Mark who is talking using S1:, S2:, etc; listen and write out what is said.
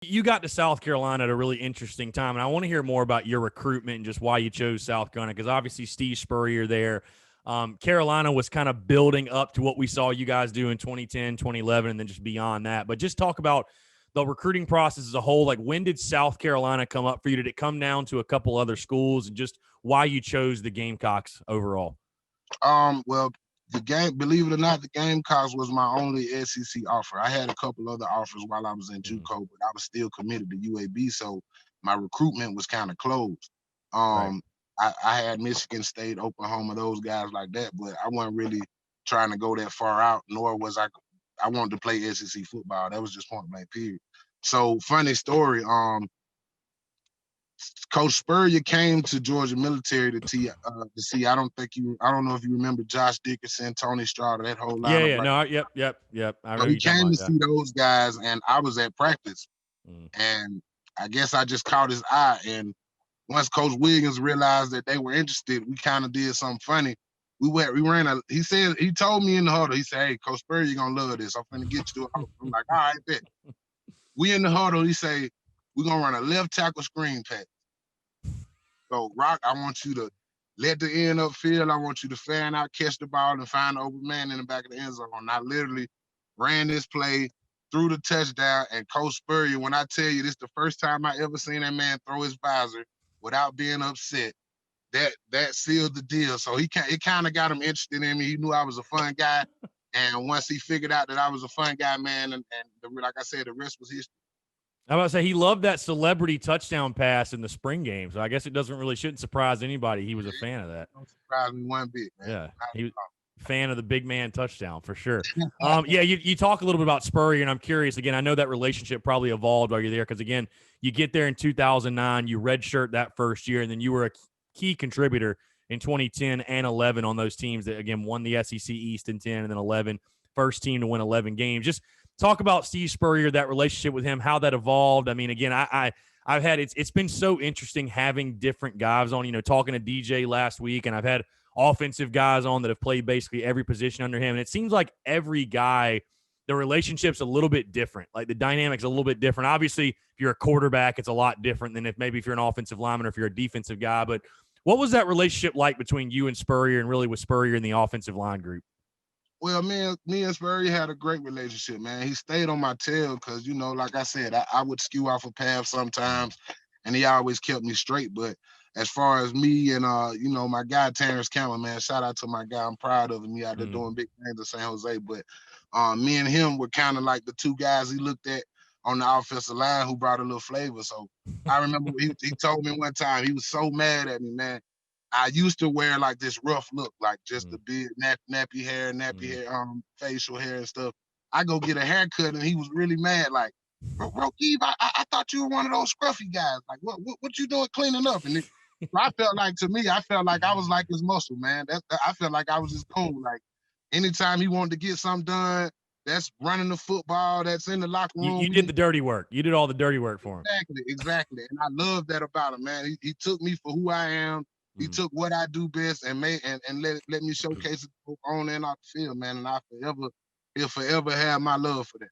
S1: You got to South Carolina at a really interesting time, and I want to hear more about your recruitment and just why you chose South Carolina, because obviously Steve Spurrier there. Carolina was kind of building up to what we saw you guys do in 2010, 2011, and then just beyond that. But just talk about the recruiting process as a whole. Like, when did South Carolina come up for you? Did it come down to a couple other schools, and just why you chose the Gamecocks overall?
S2: Well, the game, believe it or not, the Gamecocks was my only SEC offer. I had a couple other offers while I was in JUCO, but I was still committed to UAB, so my recruitment was kind of closed.
S1: Right.
S2: Um, I had Michigan State, Oklahoma, those guys like that, but I wasn't really trying to go that far out, nor was I. I wanted to play SEC football. That was just point blank period. So funny story. Coach Spurrier came to Georgia Military to see. I don't think you. I don't know if you remember Josh Dickerson, Tony Strada, that whole
S1: Yeah,
S2: lineup.
S1: yeah.
S2: Right.
S1: No, yep. I know
S2: So
S1: who
S2: he
S1: you're talking
S2: came
S1: about.
S2: to
S1: Yeah.
S2: see those guys, and I was at practice,
S1: Mm.
S2: and I guess I just caught his eye. And once Coach Williams realized that they were interested, we kind of did something funny. We ran a. He told me in the huddle. He said, "Hey, Coach Spurrier, you're gonna love this. I'm gonna get you to a huddle." I'm like, "All right, bet." We in the huddle. He say, "We're gonna run a left tackle screen pass. So, Rock, I want you to let the end upfield. I want you to fan out, catch the ball, and find the open man in the back of the end zone." And I literally ran this play, threw the touchdown, and Coach Spurrier, when I tell you this the first time I ever seen that man throw his visor without being upset, that sealed the deal. So it kind of got him interested in me. He knew I was a fun guy. And once he figured out that I was a fun guy, man, like I said, the rest was history.
S1: I was about to say he loved that celebrity touchdown pass in the spring game, so I guess it shouldn't surprise anybody. He was a fan of that.
S2: Don't surprise me one bit, man.
S1: Yeah, he was a fan of the big man touchdown for sure. Yeah, you talk a little bit about Spurrier, and I'm curious. Again, I know that relationship probably evolved while you're there because again, you get there in 2009, you redshirt that first year, and then you were a key contributor in 2010 and 11 on those teams that again won the SEC East in 10 and then 11, first team to win 11 games. Just talk about Steve Spurrier, that relationship with him, how that evolved. I mean, again, I've had it's been so interesting having different guys on. Talking to DJ last week, and I've had offensive guys on that have played basically every position under him, and it seems like every guy, the relationship's a little bit different. Like the dynamic's a little bit different. Obviously, if you're a quarterback, it's a lot different than if you're an offensive lineman or if you're a defensive guy. But what was that relationship like between you and Spurrier, and really with Spurrier in the offensive line group?
S2: Well, me and Spurrier had a great relationship, man. He stayed on my tail because, like I said, I would skew off a path sometimes, and he always kept me straight. But as far as me and my guy Terrence Cameron, man, shout out to my guy. I'm proud of him. He out there doing big things in San Jose. But me and him were kind of like the two guys he looked at on the offensive line who brought a little flavor. So I remember he told me one time he was so mad at me, man. I used to wear like this rough look, like just the big nappy hair, facial hair and stuff. I go get a haircut, and he was really mad. Like, Rokevious, I thought you were one of those scruffy guys. Like, what you doing cleaning up? And I felt like, to me, I felt like I was like his muscle, man. I felt like I was his cool. Like, anytime he wanted to get something done, that's running the football, that's in the locker room.
S1: You did the dirty work. You did all the dirty work for him.
S2: Exactly. And I love that about him, man. He took me for who I am. He took what I do best and let me showcase it on and off the field, man. And he'll forever have my love for that.